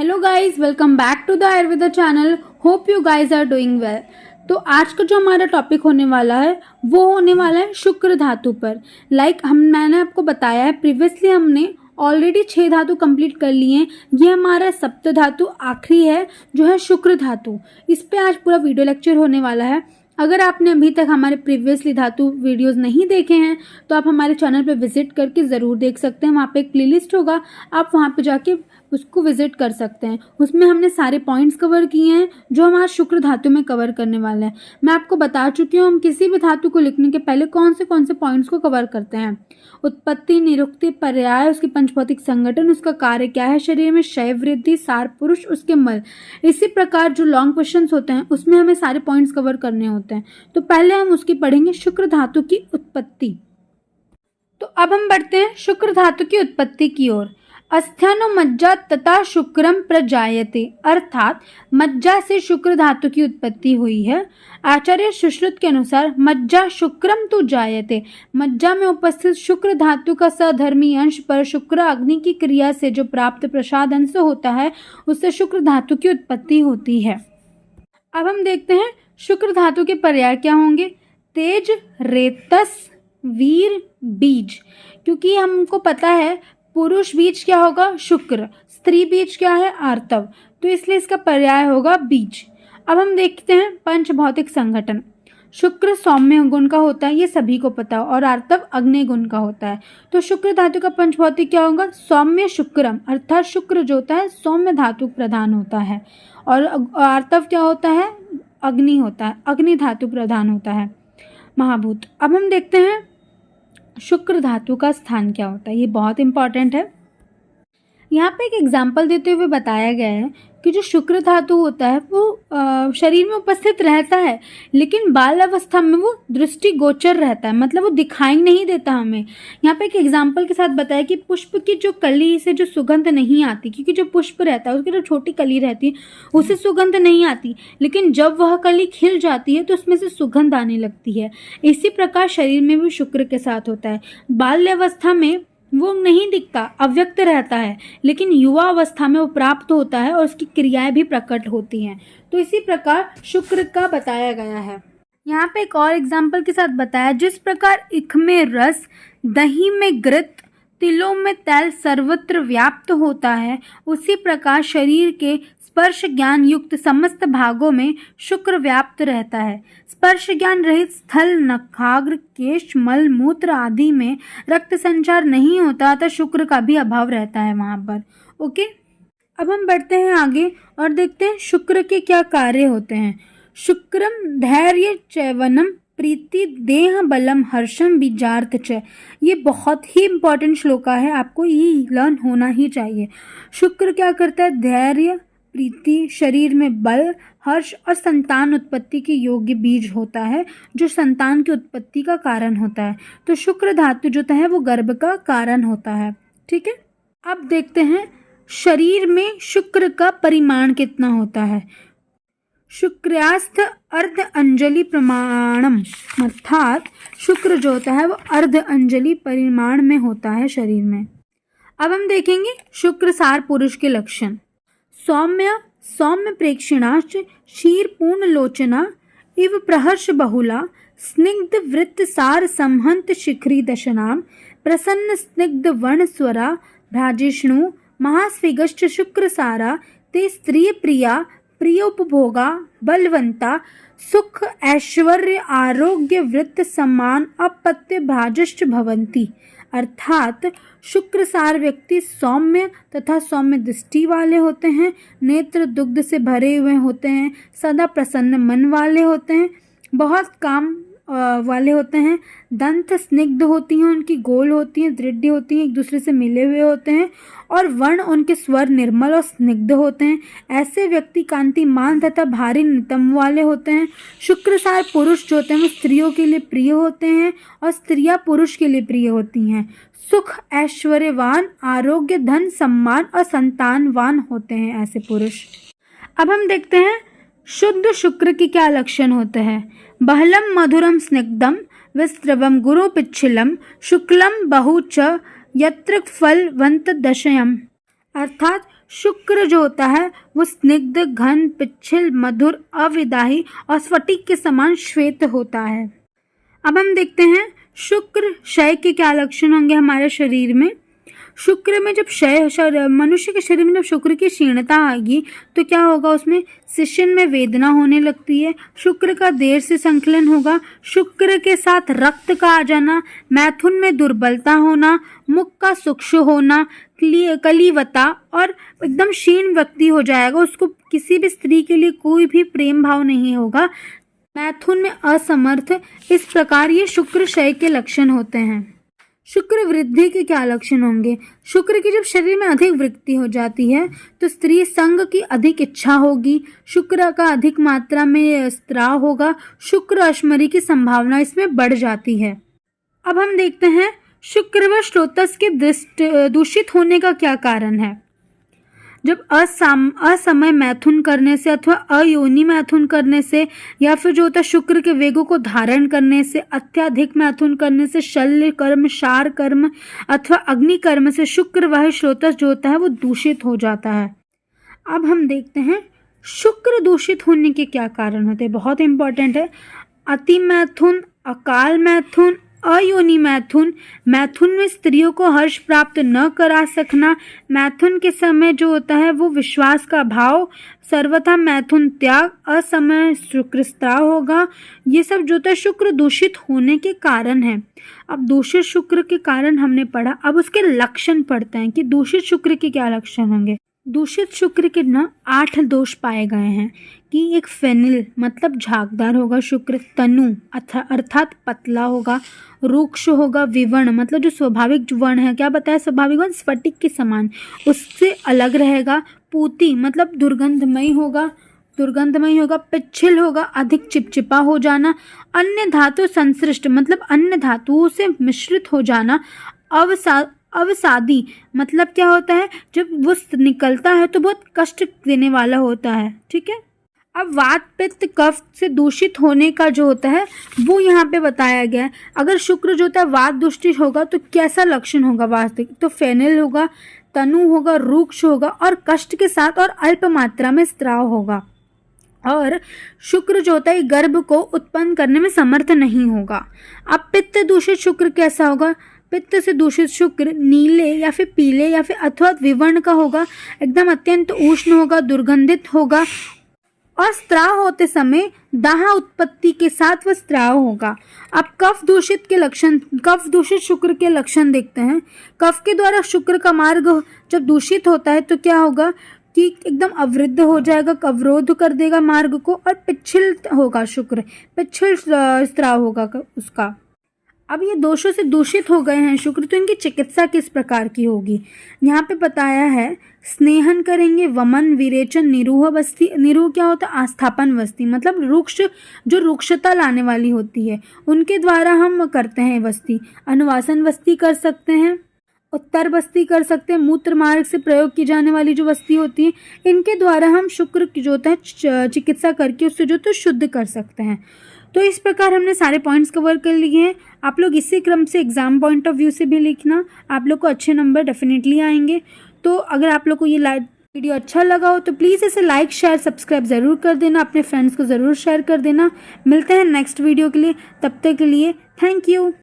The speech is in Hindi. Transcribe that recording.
Hello guys, welcome back to the Ayurveda channel. Hope you guys are doing well. तो आज का जो हमारा टॉपिक होने वाला है वो होने वाला है शुक्र धातु पर। मैंने आपको बताया है प्रीवियसली हमने ऑलरेडी 6 धातु कंप्लीट कर लिए हैं। ये हमारा सप्त धातु आखिरी है जो है शुक्र धातु। इस पे आज पूरा वीडियो लेक्चर होने वाला है। अगर आपने अभी तक हमारे प्रीवियसली धातु वीडियोस नहीं देखे हैं तो आप हमारे चैनल पे विजिट करके ज़रूर देख सकते हैं। वहाँ पे एक प्लेलिस्ट होगा, आप वहाँ पे जाके उसको विजिट कर सकते हैं। उसमें हमने सारे पॉइंट्स कवर किए हैं जो हम आज शुक्र धातु में कवर करने वाले हैं। मैं आपको बता चुकी हूँ हम किसी भी धातु को लिखने के पहले कौन से पॉइंट्स को कवर करते हैं। उत्पत्ति, निरुक्ति, पर्याय, उसकी पंचभौतिक संगठन, उसका कार्य क्या है शरीर में, क्षय, वृद्धि, सार, पुरुष, उसके मल। इसी प्रकार जो लॉन्ग क्वेश्चंस होते हैं उसमें हमें सारे पॉइंट्स कवर करने होते हैं। तो पहले हम उसकी पढ़ेंगे शुक्र धातु की उत्पत्ति। तो अब हम बढ़ते हैं शुक्र धातु की उत्पत्ति की ओर। अस्थ्यानो मज्जा तथा शुक्रम प्रजायते, अर्थात मज्जा से शुक्र धातु की उत्पत्ति हुई है। आचार्य सुश्रुत के अनुसार मज्जा शुक्रम तो जायते, मज्जा में उपस्थित शुक्र धातु का सधर्मी अंश पर शुक्र अग्नि की क्रिया से जो प्राप्त प्रसाद अंश होता है उससे शुक्र धातु की उत्पत्ति होती है। अब हम देखते हैं शुक्र धातु के पर्याय क्या होंगे। तेज, रेतस, वीर, बीज। क्योंकि हमको पता है पुरुष बीज क्या होगा, शुक्र, स्त्री बीज क्या है, आर्तव, तो इसलिए इसका पर्याय होगा बीज। अब हम देखते हैं पंचभौतिक संगठन। शुक्र सौम्य गुण का होता है, ये सभी को पता है, और आर्तव अग्नि गुण का होता है। तो शुक्र धातु का पंचभौतिक क्या होगा, सौम्य शुक्रम, अर्थात शुक्र जो होता है सौम्य धातु प्रधान होता है, और आर्तव क्या होता है, अग्नि होता है, अग्नि धातु प्रधान होता है, महाभूत। अब हम देखते हैं शुक्र धातु का स्थान क्या होता है, ये बहुत इंपॉर्टेंट है। यहाँ पे एक एग्जाम्पल देते हुए बताया गया है कि जो शुक्र धातु होता है वो शरीर में उपस्थित रहता है, लेकिन बाल अवस्था में वो दृष्टि गोचर रहता है, मतलब वो दिखाई नहीं देता हमें। यहाँ पे एक एग्जाम्पल के साथ बताया कि पुष्प की जो कली से जो सुगंध नहीं आती, क्योंकि जो पुष्प रहता है उसकी जो छोटी कली रहती है उससे सुगंध नहीं आती, लेकिन जब वह कली खिल जाती है तो उसमें से सुगंध आने लगती है। इसी प्रकार शरीर में भी शुक्र के साथ होता है। बाल्यावस्था में वो नहीं दिखता, अव्यक्त रहता है, लेकिन युवा अवस्था में वो प्राप्त होता है और उसकी क्रियाएं भी प्रकट होती हैं। तो इसी प्रकार शुक्र का बताया गया है। यहाँ पे एक और एग्जाम्पल के साथ बताया, जिस प्रकार इख में रस, दही में घृत, तिलों में तैल सर्वत्र व्याप्त होता है, उसी प्रकार शरीर के स्पर्श ज्ञान युक्त समस्त भागों में शुक्र व्याप्त रहता है। स्पर्श ज्ञान रहित स्थल, नखाग्र, केश, मल, मूत्र आदि में रक्त संचार नहीं होता, अतः शुक्र का भी अभाव रहता है वहाँ पर। ओके, अब हम बढ़ते हैं आगे और देखते हैं शुक्र के क्या कार्य होते हैं। शुक्रम धैर्य चैवनम प्रीति देह बलम हर्षम बीजार्थ च। ये बहुत ही इंपॉर्टेंट श्लोका है, आपको ये लर्न होना ही चाहिए। शुक्र क्या करता है, धैर्य, प्रीति, शरीर में बल, हर्ष और संतान उत्पत्ति के योग्य बीज होता है जो संतान की उत्पत्ति का कारण होता है। तो शुक्र धातु जो है वो गर्भ का कारण होता है। ठीक है, अब देखते हैं शरीर में शुक्र का परिमाण कितना होता है। शुक्रास्थ अर्ध अंजलि प्रमाणम, अर्थात शुक्र जो होता है वो अर्ध अंजलि परिमाण में होता है शरीर में। अब हम देखेंगे शुक्र सार पुरुष के लक्षण। सौम्य, सौम्य प्रेक्षिणाश्च, क्षीर पूर्ण लोचना इव प्रहर्ष बहुला, स्निग्ध वृत्त सार समहंत शिखरी दशनाम, प्रसन्न स्निग्ध वर्ण स्वरा भ्राजिष्णु, महास्विगश्च शुक्र सारा, ते स्त्रिय प्रिया, प्रियोपभोगा, बलवंता, सुख ऐश्वर्य आरोग्य वृत्त समान अपत्य भ्राजश्च भवंती। अर्थात शुक्रसार व्यक्ति सौम्य तथा सौम्य दृष्टि वाले होते हैं, नेत्र दुग्ध से भरे हुए होते हैं, सदा प्रसन्न मन वाले होते हैं, बहुत काम वाले होते हैं, दंत स्निग्ध होती हैं, उनकी गोल होती हैं, दृढ़ होती हैं, एक दूसरे से मिले हुए होते हैं, और वर्ण उनके स्वर निर्मल और स्निग्ध होते हैं। ऐसे व्यक्ति कांतिमान तथा भारी नितंब वाले होते हैं। शुक्रसार पुरुष जो होते हैं वो स्त्रियों के लिए प्रिय होते हैं और स्त्रियां पुरुष के लिए प्रिय होती हैं। सुख, ऐश्वर्यवान, आरोग्य, धन, सम्मान और संतानवान होते हैं ऐसे पुरुष। अब हम देखते हैं शुद्ध शुक्र के क्या लक्षण होते हैं। बहलम मधुरम स्निग्धम विस्त्रवम गुरु पिच्छिलम, शुक्लम बहु च यत्र फलवंत दशयम। अर्थात शुक्र जो होता है वो स्निग्ध, घन, पिच्छल, मधुर, अविदाही और स्फटिक के समान श्वेत होता है। अब हम देखते हैं शुक्र क्षय के क्या लक्षण होंगे हमारे शरीर में। शुक्र में जब मनुष्य के शरीर में जब शुक्र की क्षीणता आएगी तो क्या होगा, उसमें शिश्न में वेदना होने लगती है। शुक्र का देर से संकलन होगा। शुक्र के साथ रक्त का आ जाना, मैथुन में दुर्बलता होना, मुख का सूक्ष्म होना, कलीवता और एकदम क्षीण व्यक्ति हो जाएगा। उसको किसी भी स्त्री के लिए कोई भी प्रेम भाव नहीं होगा। मैथुन में असमर्थ। इस प्रकार ये शुक्र क्षय के लक्षण होते हैं। शुक्र वृद्धि के क्या लक्षण होंगे। शुक्र की जब शरीर में अधिक वृद्धि हो जाती है तो स्त्री संग की अधिक इच्छा होगी। शुक्र का अधिक मात्रा में स्त्राव होगा। शुक्र अश्मरी की संभावना इसमें बढ़ जाती है। अब हम देखते हैं शुक्र व स्रोतस के दूषित होने का क्या कारण है। जब असमय मैथुन करने से अथवा अयोनि मैथुन करने से, या फिर जो होता है शुक्र के वेगों को धारण करने से, अत्याधिक मैथुन करने से, शल्य कर्म, शार कर्म अथवा अग्नि कर्म से शुक्र वह स्रोतस जो होता है वो दूषित हो जाता है। अब हम देखते हैं शुक्र दूषित होने के क्या कारण होते हैं। बहुत इंपॉर्टेंट है। अति मैथुन, अकाल मैथुन, अयोनि मैथुन, मैथुन में स्त्रियों को हर्ष प्राप्त न करा सकना, मैथुन के समय जो होता है वो विश्वास का भाव, सर्वथा मैथुन त्याग, असमय शुक्रस्त्राव होगा। ये सब जो होता है शुक्र दूषित होने के कारण है। अब दूषित शुक्र के कारण हमने पढ़ा, अब उसके लक्षण पढ़ते हैं कि दूषित शुक्र के क्या लक्षण होंगे। दूषित शुक्र के 8 दोष पाए गए हैं कि एक फेनिल मतलब झागदार होगा शुक्र, तनु अर्थात पतला होगा, रुक्ष होगा, विवर्ण मतलब जो स्वाभाविक वर्ण है, क्या बताया स्वाभाविक वर्ण, स्फटिक के समान, उससे अलग रहेगा। पूती मतलब दुर्गंधमयी होगा, पिच्छल होगा, अधिक चिपचिपा हो जाना, अन्य धातु संश्लिष्ट मतलब अन्य धातुओं से मिश्रित हो जाना, अवसादी मतलब क्या होता है, जब वो निकलता है तो बहुत कष्ट देने वाला होता है। ठीक है। अब वात पित्त कफ से दूषित होने का जो होता है वो यहाँ पे बताया गया है। अगर शुक्र जो होता है वात दूषित होगा तो कैसा लक्षण होगा वास्तविक, तो फेनिल होगा, तनु होगा, रुक्ष होगा और कष्ट के साथ और अल्प मात्रा में स्त्राव होगा। और शुक्र जो होता है गर्भ को उत्पन्न करने में समर्थ नहीं होगा। अब पित्त दूषित शुक्र कैसा होगा। पित्त से दूषित शुक्र नीले या फिर पीले या फिर अथवा विवर्ण का होगा, एकदम अत्यंत उष्ण होगा, दुर्गंधित होगा और स्त्राव होते समय दाह उत्पत्ति के साथ वह स्त्राव होगा। अब कफ दूषित शुक्र के लक्षण देखते हैं। कफ के द्वारा शुक्र का मार्ग जब दूषित होता है तो क्या होगा कि एकदम अवरुद्ध हो जाएगा, अवरोध कर देगा मार्ग को, और पिच्छल होगा शुक्र, पिच्छल स्त्राव होगा उसका। अब ये दोषों से दूषित हो गए हैं शुक्र, तो इनकी चिकित्सा किस प्रकार की होगी। यहाँ पे बताया है स्नेहन करेंगे, वमन, विरेचन, निरूह वस्ती। निरूह क्या होता है, आस्थापन वस्ती मतलब रुक्ष, जो रुक्षता लाने वाली होती है उनके द्वारा हम करते हैं वस्ती। अनुवासन वस्ती कर सकते हैं, उत्तर वस्ती कर सकते हैं, मूत्र मार्ग से प्रयोग की जाने वाली जो वस्ती होती है, इनके द्वारा हम शुक्र की जो होता है चिकित्सा करके उससे जो तो शुद्ध कर सकते हैं। तो इस प्रकार हमने सारे पॉइंट्स कवर कर लिए हैं। आप लोग इसी क्रम से एग्जाम पॉइंट ऑफ व्यू से भी लिखना, आप लोग को अच्छे नंबर डेफिनेटली आएंगे। तो अगर आप लोग को ये वीडियो अच्छा लगा हो तो प्लीज़ इसे लाइक, शेयर, सब्सक्राइब ज़रूर कर देना, अपने फ्रेंड्स को ज़रूर शेयर कर देना। मिलते हैं नेक्स्ट वीडियो के लिए, तब तक के लिए थैंक यू।